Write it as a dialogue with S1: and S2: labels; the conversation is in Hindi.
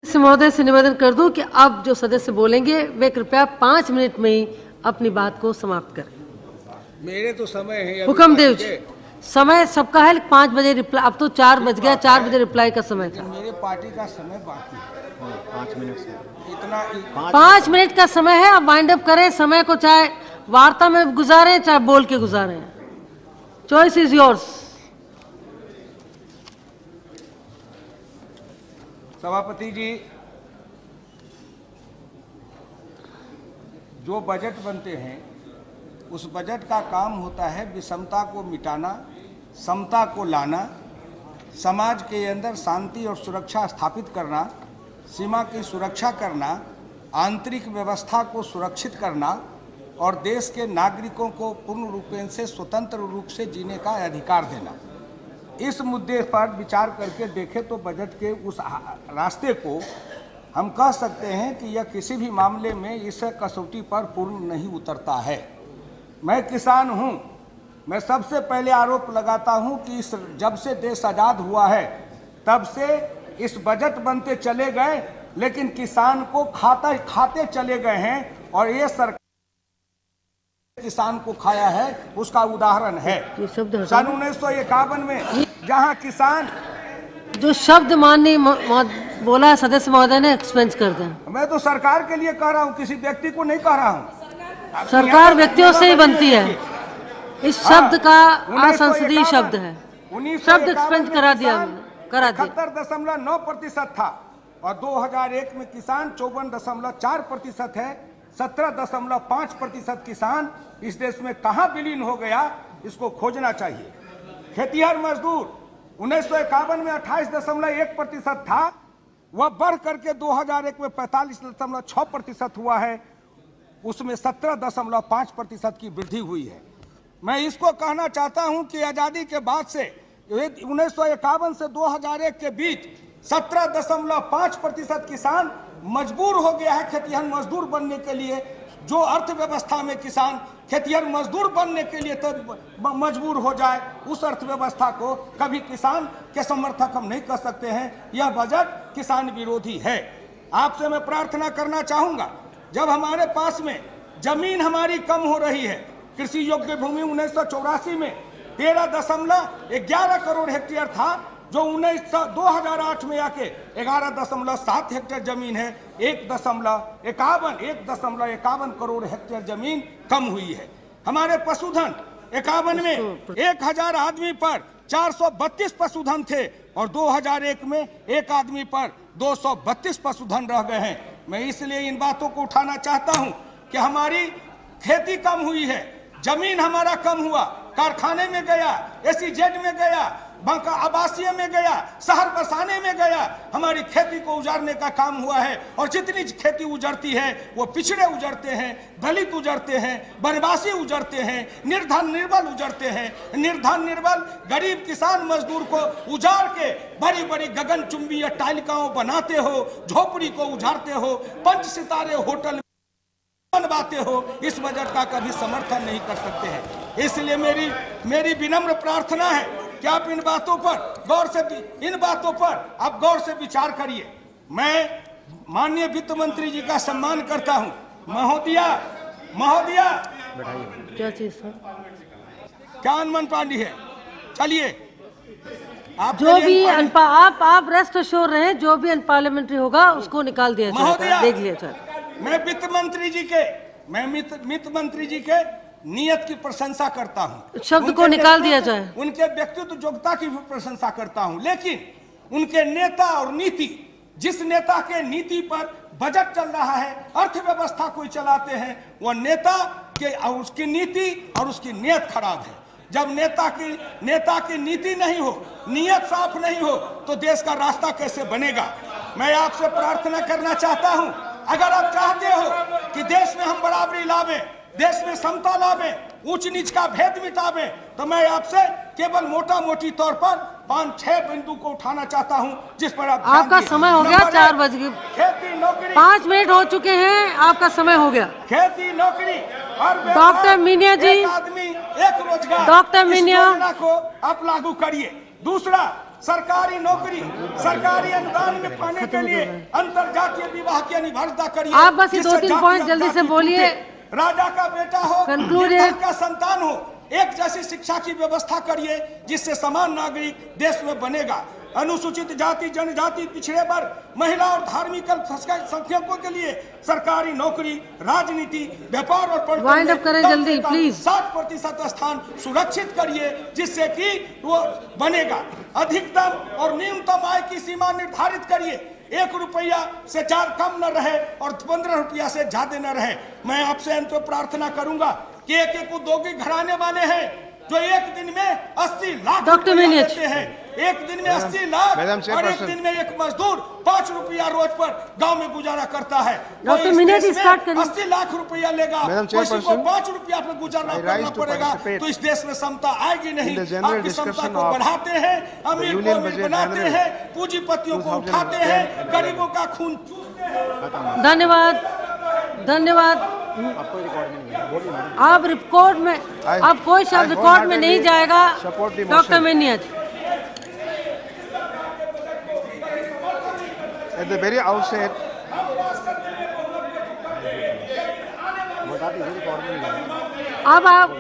S1: महोदय से निवेदन कर दूं कि अब जो सदस्य बोलेंगे वे कृपया 5 मिनट में ही अपनी बात को समाप्त करें।
S2: मेरे तो समय है।
S1: हुक्मदेव जी, समय सबका है, 5 बजे रिप्लाई, अब तो 4 बज गया, 4 बजे रिप्लाई का समय था।
S2: मेरे पार्टी का समय बाकी है 5 मिनट से इतना
S1: 5 मिनट का समय है। अब वाइंड अप करें समय को, चाहे वार्ता में गुजारें चाहे बोल के गुजारें। Choice is yours.
S2: सभापति जी, जो बजट बनते हैं उस बजट का काम होता है विषमता को मिटाना, समता को लाना, समाज के अंदर शांति और सुरक्षा स्थापित करना, सीमा की सुरक्षा करना, आंतरिक व्यवस्था को सुरक्षित करना और देश के नागरिकों को पूर्ण रूपेण से स्वतंत्र रूप से जीने का अधिकार देना। इस मुद्दे पर विचार करके देखें तो बजट के उस रास्ते को हम कह सकते हैं कि यह किसी भी मामले में इस कसौटी पर पूर्ण नहीं उतरता है। मैं किसान हूं, मैं सबसे पहले आरोप लगाता हूं कि जब से देश आज़ाद हुआ है तब से इस बजट बनते चले गए, लेकिन किसान को खाते चले गए हैं और ये सरकार किसान को खाया है उसका उदाहरण है। सन 1951 में जहां किसान
S1: जो शब्द माननीय बोला है सदस्य महोदय ने एक्सपेंस कर दें।
S2: मैं तो सरकार के लिए कह रहा हूं, किसी व्यक्ति को नहीं कह रहा हूं।
S1: सरकार व्यक्तियों से ही बनती है। इस शब्द का असंसदीय शब्द है। शब्द एक्सपेंस करा दिया।
S2: 71.9% था और 2001 में किसान 54.4% है। 17.5% किसान इस देश में कहां विलीन हो गया, इसको खोजना चाहिए। खेतिहर मजदूर 1951 में 28.1% था, वह बढ़ करके 2001 में 45.6% हुआ है, उसमें 17.5% की वृद्धि हुई है। मैं इसको कहना चाहता हूं कि आजादी के बाद से 1951 से 2001 के बीच 17.5% किसान मजबूर हो गया है खेतिहर मजदूर बनने के लिए। जो अर्थव्यवस्था में किसान खेतिहर मजदूर बनने के लिए तो मजबूर हो जाए, उस अर्थव्यवस्था को कभी किसान के समर्थक हम नहीं कर सकते हैं। यह बजट किसान विरोधी है। आपसे मैं प्रार्थना करना चाहूंगा, जब हमारे पास में जमीन हमारी कम हो रही है, कृषि योग्य भूमि 1984 में 13.11 करोड़ हेक्टेयर था, जो 2008 में आके 11.7 हेक्टेयर जमीन है। 1.51 करोड़ हेक्टेयर जमीन कम हुई है। हमारे पशुधन 51 में 1000 आदमी पर 432 पशुधन थे और 2001 में एक आदमी पर 232 पशुधन रह गए हैं। मैं इसलिए इन बातों को उठाना चाहता हूं कि हमारी खेती कम हुई है, जमीन हमारा कम हुआ, कारखाने में गया, SEZ में गया, बांका आवासीय में गया, शहर बसाने में गया, हमारी खेती को उजाड़ने का काम हुआ है। और जितनी खेती उजड़ती है वो पिछड़े उजड़ते हैं, दलित उजड़ते हैं, वनवासी उजड़ते हैं, निर्धन निर्बल उजड़ते हैं। निर्धन निर्बल गरीब किसान मजदूर को उजाड़ के बड़ी बड़ी गगनचुंबी अट्टालिकाओं बनाते हो, झोपड़ी को उजाड़ते हो, 5 सितारे होटल बनवाते हो। इस बजट का कभी समर्थन नहीं कर सकते हैं। इसलिए मेरी विनम्र प्रार्थना है कि आप इन बातों पर आप गौर से विचार करिए। मैं माननीय वित्त मंत्री जी का सम्मान करता हूं। महोदया
S1: क्या चीज सर?
S2: क्या अनमन पांडी है? चलिए आप
S1: जो भी आप रेस्ट अश्योर रहे, जो भी अनपार्लियामेंट्री होगा उसको निकाल दिया जाएगा। देख लिया जाए।
S2: मैं वित्त मंत्री जी के नियत की प्रशंसा करता हूं।
S1: शब्द को निकाल दिया जाए।
S2: उनके व्यक्तित्व योग्यता की भी प्रशंसा करता हूं, लेकिन उनके नेता और नीति, जिस नेता के नीति पर बजट चल रहा है, अर्थव्यवस्था को चलाते हैं, वह नेता के उसकी नीति और उसकी नियत खराब है। जब नेता की नीति नहीं हो, नियत साफ नहीं हो, तो देश का रास्ता कैसे बनेगा? मैं आपसे प्रार्थना करना चाहता हूं, अगर आप चाहते हो कि देश में हम बराबरी लावें, देश में समता लावें, ऊंच नीच का भेद मिटावें, तो मैं आपसे केवल मोटा मोटी तौर पर 5-6 बिंदु को उठाना चाहता हूं, जिस पर
S1: आपका समय हो गया। 4 बज गए,
S2: खेती नौकरी
S1: 5 मिनट हो चुके हैं, आपका समय हो गया।
S2: खेती नौकरी और
S1: डॉक्टर मीनिया जी,
S2: एक आदमी एक रोजगार,
S1: डॉक्टर मीनिया
S2: को आप लागू करिए। दूसरा, सरकारी नौकरी, सरकारी अनुदान में पाने के लिए अंतरजातीय विवाह की अनिवार्यता करिए।
S1: आप बस ये 2-3 पॉइंट जल्दी से बोलिए।
S2: राजा का बेटा हो,
S1: Conclude
S2: निर्धन का संतान हो, एक जैसी शिक्षा की व्यवस्था करिए जिससे समान नागरिक देश में बनेगा। अनुसूचित जाति, जनजाति, पिछड़े वर्ग, महिला और धार्मिक अल्पसंख्यकों के लिए सरकारी नौकरी, राजनीति, व्यापार और
S1: वाइंड अप करें जल्दी प्लीज।
S2: 60% स्थान सुरक्षित करिए जिससे कि वो बनेगा। अधिकतम और न्यूनतम आय की सीमा निर्धारित करिए। 1 रुपया से 4 कम न रहे और 15 रुपया से ज्यादा न रहे। मैं आपसे अंत में प्रार्थना करूंगा कि एक उद्योगी घराने वाले हैं जो एक दिन में 80 लाख रुपया देते हैं। एक दिन में 80 लाख और एक दिन में एक मजदूर 5 रुपया रोज पर गांव में गुजारा करता है।
S1: डॉक्टर मिनेट स्टार्ट करिए।
S2: 80 लाख रुपया लेगा, किसी को 5 रुपया पे गुजारा करना पड़ेगा, तो इस देश में समता आएगी नहीं। आपकी समता को बढ़ाते हैं, अमीर को अमीर बनाते हैं, पूंजीपतियों को उठाते हैं, गरीबों का खून चूसते हैं।
S1: धन्यवाद, धन्यवाद। आप रिकॉर्ड में, अब कोई शब्द रिकॉर्ड में नहीं जाएगा। डॉक्टर मिनियत,
S3: at the very outset,
S1: अब आप